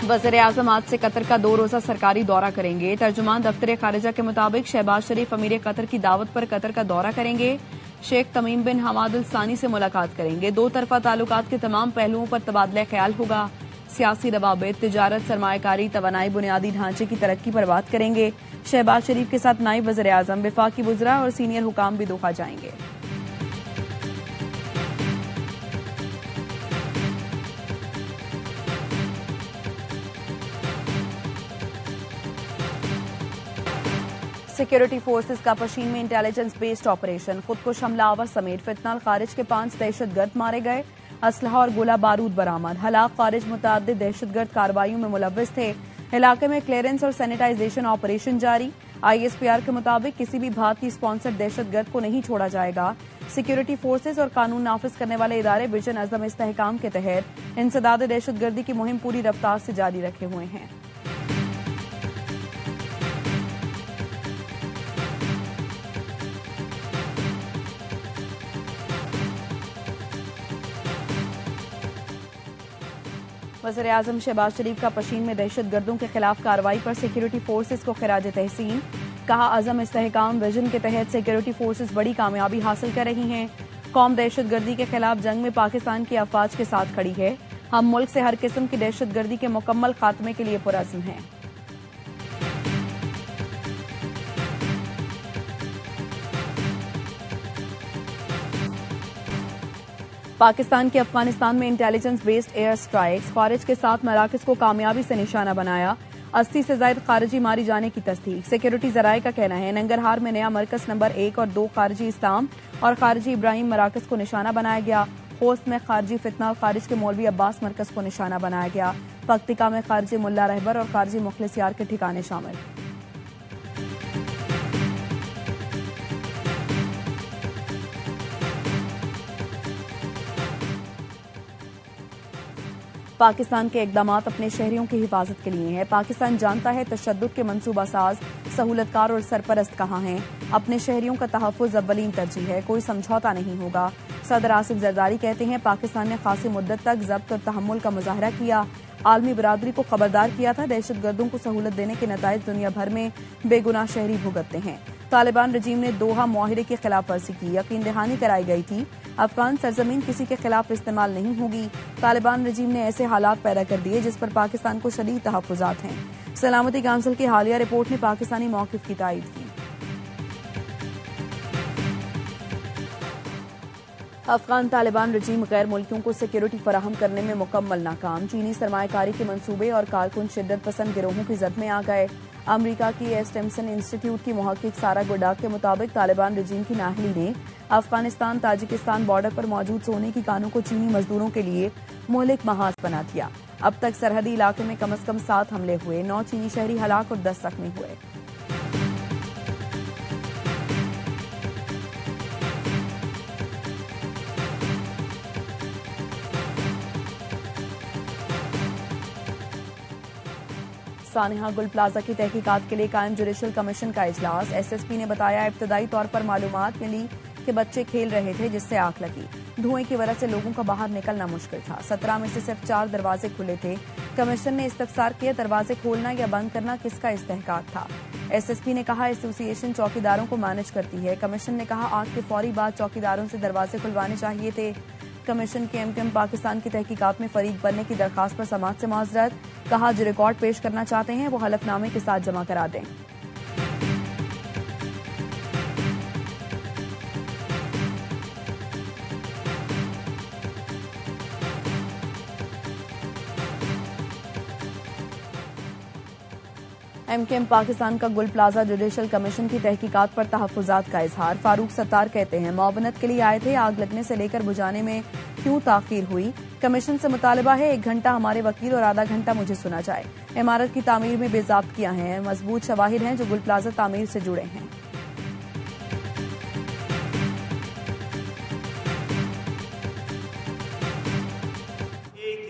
वज़ीर-ए-आज़म आज से कतर का 2 रोजा सरकारी दौरा करेंगे। तर्जुमान दफ्तर खारिजा के मुताबिक शहबाज शरीफ अमीर कतर की दावत पर कतर का दौरा करेंगे। शेख तमीम बिन हमाद अल सानी से मुलाकात करेंगे। 2 तरफा ताल्लुकात के तमाम पहलुओं पर तबादला ख्याल होगा। सियासी रवाबित, तिजारत, सरमायाकारी, तवानाई, बुनियादी ढांचे की तरक्की पर बात करेंगे। शहबाज शरीफ के साथ नायब वज़ीर-ए-आज़म, वफाकी वुज़रा और सीनियर हुकाम भी दोहा जाएंगे। सिक्योरिटी फोर्सेस का पशीन में इंटेलिजेंस बेस्ड ऑपरेशन, खुदकुश हमलावर समेत फितनाल खारिज के 5 दहशतगर्द मारे गए। असलहा और गोला बारूद बरामद। हलाक खारिज मुतअद्दिद दहशतगर्द कार्रवाइयों में मुलव्वस थे। इलाके में क्लियरेंस और सैनिटाइजेशन ऑपरेशन जारी। ISPR के मुताबिक किसी भी भारतीय स्पॉन्सर्ड दहशतगर्द को नहीं छोड़ा जाएगा। सिक्योरिटी फोर्सेस और कानून नाफिज करने वाले इदारे विजन अज़म इस्तेहकाम के तहत इंसदाद दहशतगर्दी की मुहिम पूरी रफ्तार से जारी रखे हुए हैं। वज़ीर-ए-आज़म शहबाज शरीफ का पशीन में दहशतगर्दों के खिलाफ कार्रवाई पर सिक्योरिटी फोर्सेस को खिराज तहसीन। कहा, अज़म इस्तेहकाम विजन के तहत सिक्योरिटी फोर्सेस बड़ी कामयाबी हासिल कर रही हैं। कौम दहशतगर्दी के खिलाफ जंग में पाकिस्तान की अफवाज के साथ खड़ी है। हम मुल्क से हर किस्म की दहशतगर्दी के मुकम्मल खात्मे के लिए पुरअज़्म हैं। पाकिस्तान के अफगानिस्तान में इंटेलिजेंस बेस्ड एयर स्ट्राइक्स, खारिज के 7 मराकज को कामयाबी से निशाना बनाया। 80 से ज्यादा खारिजी मारी जाने की तस्दीक। सिक्योरिटी जराये का कहना है नंगरहार में नया मरकज नंबर 1 और 2 खारिजी इस्लाम और खारिजी इब्राहिम मराकज को निशाना बनाया गया। होस्ट में खारिजी फितना और खारिज के मौलवी अब्बास मरकज को निशाना बनाया गया। पख्तिका में खारिजी मुल्ला रहबर और खारिजी मुखलिस यार के ठिकाने शामिल। पाकिस्तान के इकदामात अपने शहरियों की हिफाजत के लिए हैं। पाकिस्तान जानता है तशद्दुद के मंसूबासाज, सहूलतकार और सरपरस्त कहाँ हैं। अपने शहरियों का तहफ़्फ़ुज़ अव्वलीन तरजीह है, कोई समझौता नहीं होगा। सदर आसिफ जरदारी कहते हैं पाकिस्तान ने खासी मुद्दत तक ज़ब्त और तहम्मुल का मुजाहरा किया। आलमी बरादरी को खबरदार किया था। दहशतगर्दों को सहूलत देने के नताइज दुनिया भर में बेगुनाह शहरी भुगतते हैं। तालिबान रजीम ने दोहा मुआहिदे की खिलाफ वर्जी की, यकीन दहानी कराई गई थी। अफगान सरजमीन किसी के खिलाफ इस्तेमाल नहीं होगी। तालिबान रजीम ने ऐसे हालात पैदा कर दिए जिस पर पाकिस्तान को शदीद तहफ़्फ़ुज़ात हैं। सलामती काउंसिल की हालिया रिपोर्ट ने पाकिस्तानी मौक़िफ़ की तायीद की। अफगान तालिबान रजीम गैर मुल्कियों को सिक्योरिटी फराहम करने में मुकम्मल नाकाम। चीनी सरमायाकारी के मंसूबे और कारकुन शिद्दत पसंद गिरोहों की जद में आ गए। अमरीका की एस्टेम्सन इंस्टीट्यूट की मुहक्किक सारा गुडाक के मुताबिक तालिबान रजीम की नाहली ने अफगानिस्तान ताजिकिस्तान बॉर्डर पर मौजूद सोने की कानों को चीनी मजदूरों के लिए मुहलिक महाज बना दिया। अब तक सरहदी इलाके में कम से कम 7 हमले हुए, 9 चीनी शहरी हलाक और 10 जख्मी हुए। सानिहा गुल प्लाजा की तहकीकात के लिए कायम जुडिशल कमीशन का इजलास। SSP ने बताया इब्तदाई तौर पर मालूमात मिली कि बच्चे खेल रहे थे जिससे आग लगी। धुएं की वजह से लोगों का बाहर निकलना मुश्किल था। 17 में से सिर्फ 4 दरवाजे खुले थे। कमीशन ने इस्तफसार किया दरवाजे खोलना या बंद करना किसका इस्तेहकाक था। SSP ने कहा एसोसिएशन चौकीदारों को मैनेज करती है। कमीशन ने कहा आग के फौरी बाद चौकीदारों से दरवाजे खुलवाने चाहिए थे। कमीशन के MKM पाकिस्तान की तहकीकात में फरीक बनने की दरखास्त पर समाअत से माजरत। कहा जो रिकॉर्ड पेश करना चाहते हैं वो हलफनामे के साथ जमा करा दें। MKM पाकिस्तान का गुल प्लाजा जुडिशल कमीशन की तहकीकात पर तहफ़्फ़ुज़ात का इजहार। फारूक सत्तार कहते हैं मुआवनत के लिए आए थे, आग लगने से लेकर बुझाने में क्यों ताखीर हुई। कमीशन से मुतालबा है 1 घंटा हमारे वकील और आधा घंटा मुझे सुना जाए। इमारत की तामीर में बेज़ाब्तियां हैं, मजबूत शवाहिद हैं जो गुल प्लाजा तामीर से जुड़े हैं।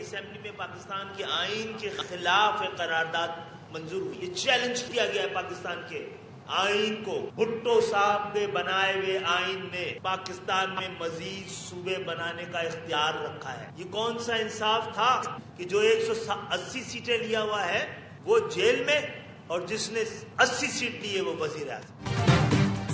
असेंबली में पाकिस्तान के आईन के खिलाफ करारदाद मंजूर हुई। ये चैलेंज किया गया है पाकिस्तान के आइन को भुट्टो साहब के बनाए हुए आइन ने पाकिस्तान में मजीद सूबे बनाने का इख्तियार रखा है। ये कौन सा इंसाफ था कि जो 180 सीटें लिया हुआ है वो जेल में और जिसने 80 सीट ली है वो वजीर आज़म।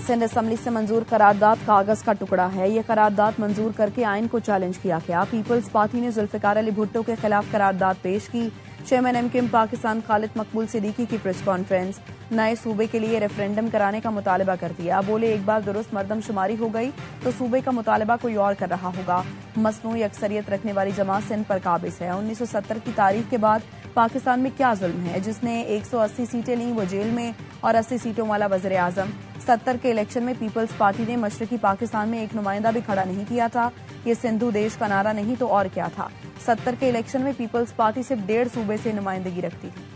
सिंध असम्बली से मंजूर करारदाद कागज का टुकड़ा है। ये करारदाद मंजूर करके आइन को चैलेंज किया गया। पीपल्स पार्टी ने जुल्फिकार अली भुट्टो के खिलाफ करारदाद पेश की। चेयरमैन एमकेएम पाकिस्तान खालिद मकबूल सिद्दीकी की प्रेस कॉन्फ्रेंस। नए सूबे के लिए रेफरेंडम कराने का मुतालबा कर दिया। बोले एक बार दुरुस्त मर्दमशुमारी हो गई तो सूबे का मुतालबा कोई और कर रहा होगा। मसनूई अक्सरियत रखने वाली जमात सिंध पर काबिज है। 1970 की तारीख के बाद पाकिस्तान में क्या जुल्म है? जिसने 180 सीटें ली वो जेल में और 80 सीटों वाला वज़ीर आज़म। 70 के इलेक्शन में पीपल्स पार्टी ने मशरकी पाकिस्तान में एक नुमाइंदा भी खड़ा नहीं किया था। ये सिंधु देश का नारा नहीं तो और क्या था? 70 के इलेक्शन में पीपल्स पार्टी सिर्फ 1.5 सूबे से नुमाइंदगी रखती थी।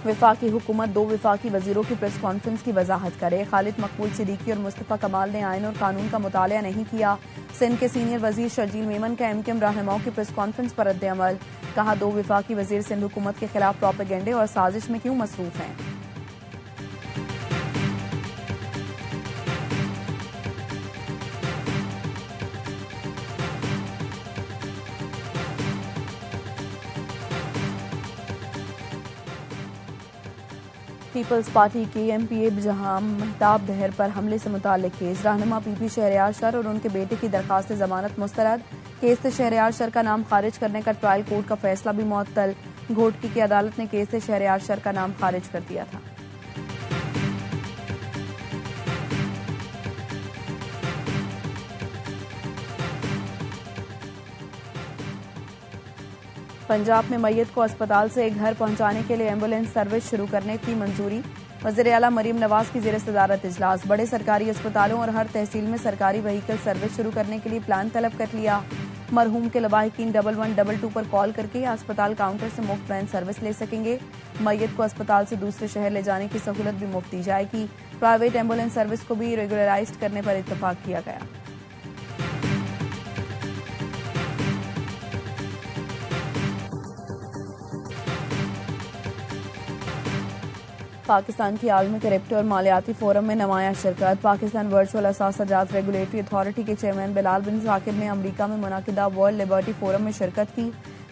विफाकी हुकूमत 2 विफाकी वजीरों की प्रेस कॉन्फ्रेंस की वजाहत करे। खालिद मकबूल सिद्दीकी और मुस्तफा कमाल ने आइन और कानून का मुतालिया नहीं किया। सिंध के सीनियर वजीर शर्जील मेमन का एमकेएम रहनुमाओं की प्रेस कॉन्फ्रेंस पर रद्द-ए-अमल। कहा 2 विफाकी वजीर सिंध हुकूमत के खिलाफ प्रोपेगेंडे और साजिश में क्यों मसरूफ हैं। पीपल्स पार्टी के एमपीए जहां महताब दहर पर हमले से मुताल्लिक केस। रहनुमा पीपी शहरयार शर और उनके बेटे की दरखास्त जमानत मुस्तरद। केस से शहरयार शर का नाम खारिज करने का ट्रायल कोर्ट का फैसला भी मुअत्तल। घोटकी की अदालत ने केस से शहरयार शर का नाम खारिज कर दिया था। पंजाब में मैयत को अस्पताल से घर पहुंचाने के लिए एम्बुलेंस सर्विस शुरू करने की मंजूरी। वज़ीर आला मरीम नवाज की ज़ेर सदारत इजलास। बड़े सरकारी अस्पतालों और हर तहसील में सरकारी व्हीकल सर्विस शुरू करने के लिए प्लान तलब कर लिया। मरहूम के लवाहिकीन 1122 पर कॉल करके अस्पताल काउंटर से मुफ्त वैन सर्विस ले सकेंगे। मैयत को अस्पताल से दूसरे शहर ले जाने की सहूलत भी मुफ्त दी जाएगी। प्राइवेट एम्बुलेंस सर्विस को भी रेगुलराइज करने पर इत्तफाक किया गया। पाकिस्तान की आलमी क्रिप्टो और मालियाती फोरम में नुमाया शिरकत। पाकिस्तान वर्चुअल असासाजात रेगुलेटरी अथॉरिटी के चेयरमैन बिलाल बिन साकिब ने अमरीका में मुनाकिदा वर्ल्ड लिबर्टी फोरम में शिरकत की।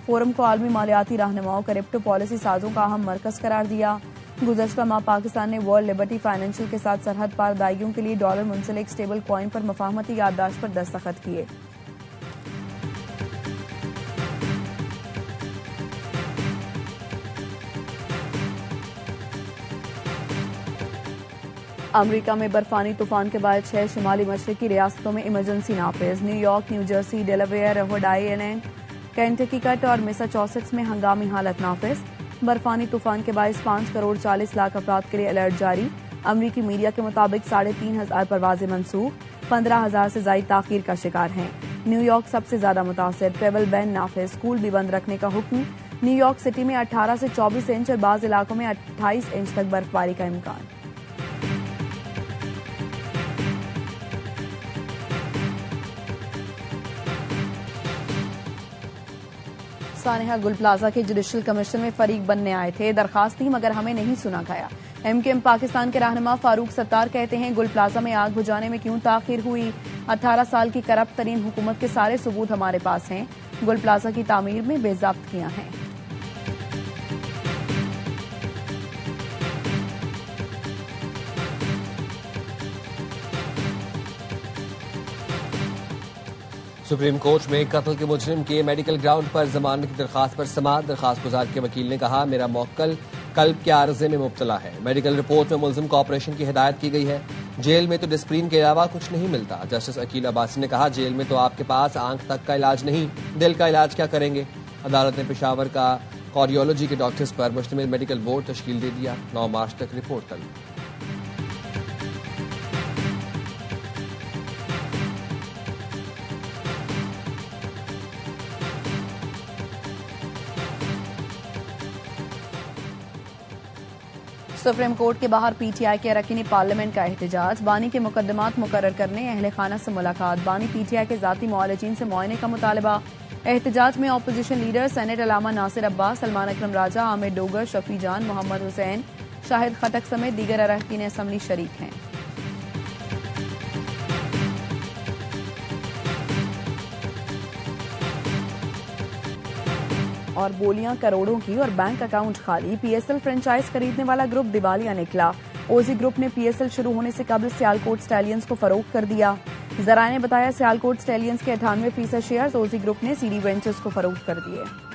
फोरम को आलमी मालियाती रहनुमाओं क्रिप्टो पॉलिसी साजों का अहम मरकज करार दिया। गुज़श्ता माह पाकिस्तान ने वर्ल्ड लिबर्टी फाइनेंशियल के साथ सरहद पार अदायगियों के लिए डॉलर मुंसलिक स्टेबल कॉइन पर मफाहमती याददाश्त पर दस्तखत किए। अमरीका में बर्फानी तूफान के बाद 6 शिमाली मशरकी रियासतों में इमरजेंसी नाफिज। New York, New Jersey, Delaware, Rhode Island, Connecticut और मैसाचुसेट्स में हंगामी हालत नाफिज। बर्फानी तूफान के बायस 5 करोड़ 40 लाख अफराद के लिए अलर्ट जारी। अमरीकी मीडिया के मुताबिक 3,500 परवाजें मनसूख। 15,000 से ज्यादा ताखीर का शिकार हैं। न्यूयॉर्क सबसे ज्यादा मुतासर। ट्रेवल बैन नाफिज। स्कूल भी बंद रखने का हुक्म। न्यूयॉर्क सिटी में 18 से 24 इंच और बाज इलाकों में 28 इंच तक बर्फबारी का इम्कान। सानेहा गुल प्लाजा के जुडिशल कमीशन में फरीक बनने आए थे। दरखास्त दी मगर हमें नहीं सुना गया। एमकेएम पाकिस्तान के रहनुमा फारूक सत्तार कहते हैं गुल प्लाजा में आग बुझाने में क्यों ताखीर हुई। 18 साल की करप्ट तरीन हुकूमत के सारे सबूत हमारे पास हैं। गुल प्लाजा की तामीर में बेजाब्तियां हैं। सुप्रीम कोर्ट में कत्ल के मुजरिम के मेडिकल ग्राउंड पर जमानत की दरखास्त पर समाअत। दरखास्त गुजार के वकील ने कहा मेरा मौक्कल कल्ब के आर्जे में मुब्तला है। मेडिकल रिपोर्ट में मुलजिम को ऑपरेशन की हिदायत की गई है। जेल में तो डिस्प्रीन के अलावा कुछ नहीं मिलता। जस्टिस अकील अब्बासी ने कहा जेल में तो आपके पास आंख तक का इलाज नहीं, दिल का इलाज क्या करेंगे। अदालत ने पेशावर का कार्डियोलॉजी के डॉक्टर्स पर मुश्तमिल मेडिकल बोर्ड तश्कील दे दिया। 9 मार्च तक रिपोर्ट तलब। सुप्रीम कोर्ट के बाहर पीटीआई के अरकान पार्लियामेंट का एहतजाज। बानी के मुकदमात मुकर्रर करने अहले खाना से मुलाकात। बानी पीटीआई के जाती मुआलजीन से मुआयने का मुतालबा। एहतजाज में अपोजिशन लीडर सेनेट अलामा नासिर अब्बास, सलमान अकरम राजा, आमिर डोगर, शफी जान, मोहम्मद हुसैन, शाहिद खटक समेत दीगर अरकान असम्बली शरीक हैं। और बोलियां करोड़ों की और बैंक अकाउंट खाली। पीएसएल फ्रेंचाइज खरीदने वाला ग्रुप दिवालिया निकला। ओजी ग्रुप ने पीएसएल शुरू होने से कबल सियालकोट स्टैलियंस को फरोख्त कर दिया। जराये ने बताया सियालकोट स्टैलियंस के 98% शेयर्स ओजी ग्रुप ने सीडी वेंचर्स को फरोख्त कर दिए।